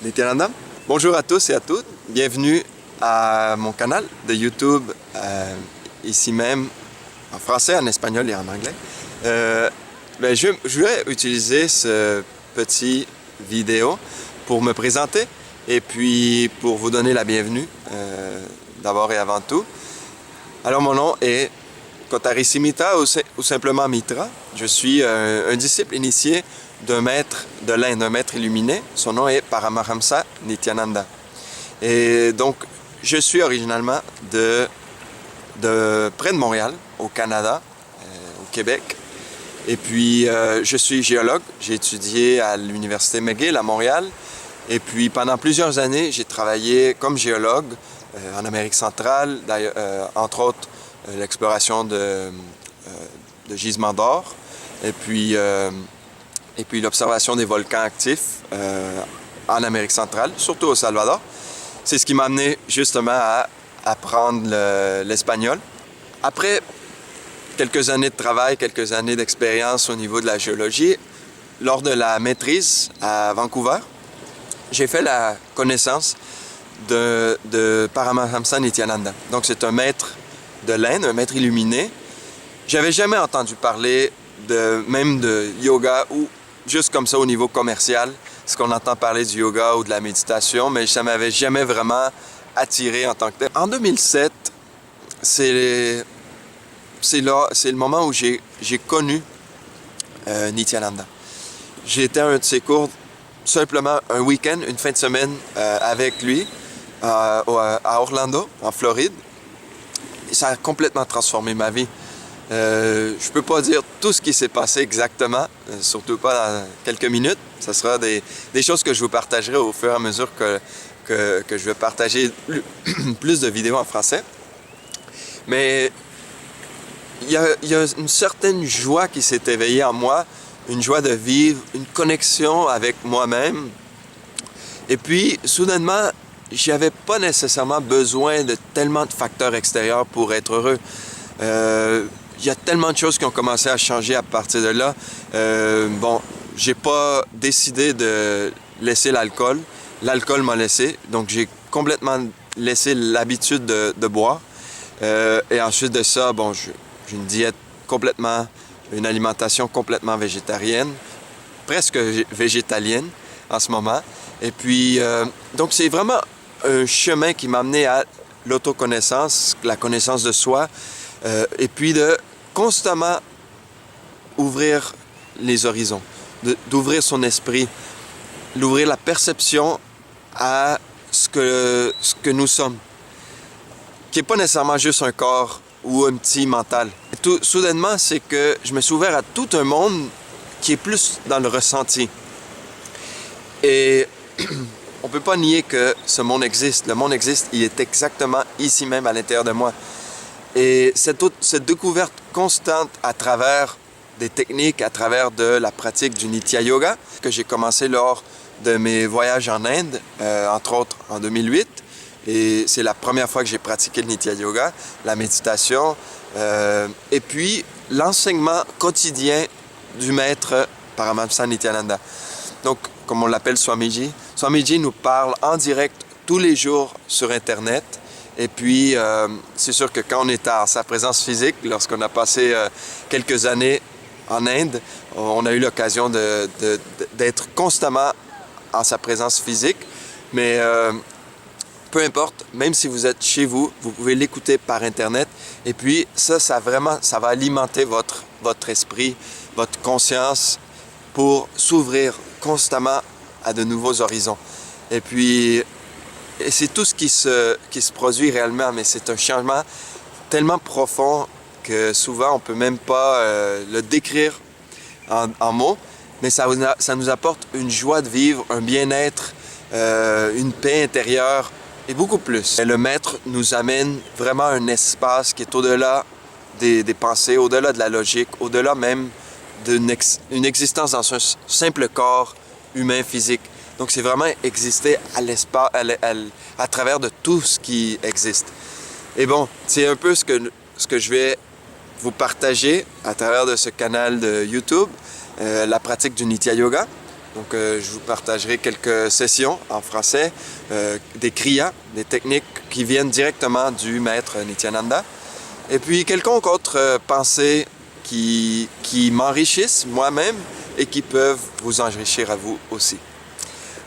Nityananda. Bonjour à tous et à toutes, bienvenue à mon canal de YouTube, ici même en français, en espagnol et en anglais. Je vais utiliser ce petit vidéo pour me présenter et puis pour vous donner la bienvenue d'abord et avant tout. Alors mon nom est Kotari Simita ou simplement Mitra. Je suis un disciple initié d'un maître de l'Inde, un maître illuminé. Son nom est Paramahamsa Nityananda. Et donc, je suis originalement de près de Montréal, au Canada, au Québec. Et puis, je suis géologue. J'ai étudié à l'Université McGill à Montréal. Et puis, pendant plusieurs années, j'ai travaillé comme géologue en Amérique centrale, entre autres l'exploration de gisements d'or. Et puis l'observation des volcans actifs en Amérique centrale, surtout au Salvador. C'est ce qui m'a amené justement à apprendre l'espagnol. Après quelques années de travail, quelques années d'expérience au niveau de la géologie, lors de la maîtrise à Vancouver, j'ai fait la connaissance de Paramahamsa Nityananda. Donc c'est un maître de l'Inde, un maître illuminé. J'avais jamais entendu parler même de yoga ou juste comme ça au niveau commercial, ce qu'on entend parler du yoga ou de la méditation, mais ça m'avait jamais vraiment attiré en tant que tel. En 2007, c'est le moment où j'ai connu Nityananda. J'ai été à un de ses cours, simplement un week-end, une fin de semaine avec lui à Orlando, en Floride. Et ça a complètement transformé ma vie. Je peux pas dire tout ce qui s'est passé exactement, surtout pas dans quelques minutes. Ce sera des choses que je vous partagerai au fur et à mesure que je vais partager plus de vidéos en français. Mais il y a une certaine joie qui s'est éveillée en moi, une joie de vivre, une connexion avec moi-même. Et puis, soudainement, j'avais pas nécessairement besoin de tellement de facteurs extérieurs pour être heureux. Il y a tellement de choses qui ont commencé à changer à partir de là. J'ai pas décidé de laisser l'alcool. L'alcool m'a laissé, donc j'ai complètement laissé l'habitude de boire. Et ensuite de ça, j'ai une diète une alimentation complètement végétarienne, presque végétalienne en ce moment. Et puis, donc c'est vraiment un chemin qui m'a amené à l'autoconnaissance, la connaissance de soi, et puis de constamment ouvrir les horizons, d'ouvrir son esprit, d'ouvrir la perception à ce que nous sommes, qui n'est pas nécessairement juste un corps ou un petit mental. Soudainement, c'est que je me suis ouvert à tout un monde qui est plus dans le ressenti. Et on ne peut pas nier que ce monde existe. Le monde existe, il est exactement ici même à l'intérieur de moi. Et cette découverte constante à travers des techniques, à travers de la pratique du Nitya Yoga, que j'ai commencé lors de mes voyages en Inde, entre autres en 2008. Et c'est la première fois que j'ai pratiqué le Nitya Yoga, la méditation, et puis l'enseignement quotidien du maître Paramahamsa Nityananda. Donc, comme on l'appelle Swamiji, Swamiji nous parle en direct tous les jours sur Internet. Et puis, c'est sûr que quand on est en sa présence physique, lorsqu'on a passé quelques années en Inde, on a eu l'occasion d'être constamment en sa présence physique. Mais peu importe, même si vous êtes chez vous, vous pouvez l'écouter par Internet. Et puis, ça va alimenter votre esprit, votre conscience pour s'ouvrir constamment à de nouveaux horizons. Et puis, c'est tout ce qui se produit réellement, mais c'est un changement tellement profond que souvent on ne peut même pas le décrire en mots, mais ça nous apporte une joie de vivre, un bien-être, une paix intérieure et beaucoup plus. Et le maître nous amène vraiment à un espace qui est au-delà des pensées, au-delà de la logique, au-delà même d'une existence dans un simple corps humain physique. Donc, c'est vraiment exister à l'espace, à travers de tout ce qui existe. Et bon, c'est un peu ce que je vais vous partager à travers de ce canal de YouTube, la pratique du Nitya Yoga. Donc je vous partagerai quelques sessions en français, des kriyas, des techniques qui viennent directement du maître Nityananda. Et puis quelconque autre pensée qui m'enrichissent moi-même et qui peuvent vous enrichir à vous aussi.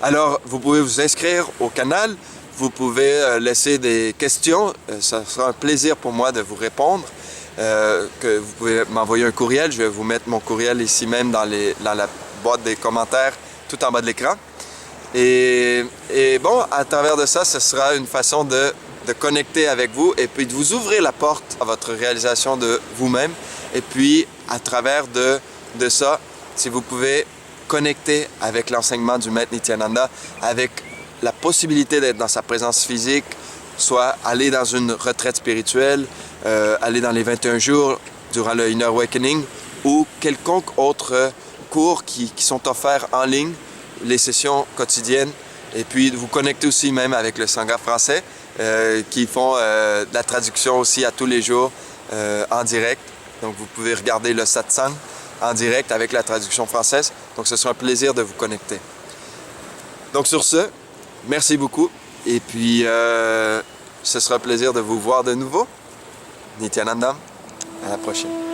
Alors vous pouvez vous inscrire au canal, vous pouvez laisser des questions, ça sera un plaisir pour moi de vous répondre. Que vous pouvez m'envoyer un courriel, je vais vous mettre mon courriel ici même dans la boîte des commentaires tout en bas de l'écran. Et bon, à travers de ça, ce sera une façon de connecter avec vous et puis de vous ouvrir la porte à votre réalisation de vous-même. Et puis, à travers de ça, si vous pouvez connecter avec l'enseignement du Maître Nityananda, avec la possibilité d'être dans sa présence physique, soit aller dans une retraite spirituelle, aller dans les 21 jours durant le Inner Awakening ou quelconque autre cours qui sont offerts en ligne, les sessions quotidiennes, et puis vous connecter aussi même avec le Sangha français qui font de la traduction aussi à tous les jours en direct. Donc vous pouvez regarder le satsang en direct avec la traduction française. Donc ce sera un plaisir de vous connecter. Donc sur ce, merci beaucoup et puis ce sera un plaisir de vous voir de nouveau. Nityananda, à la prochaine.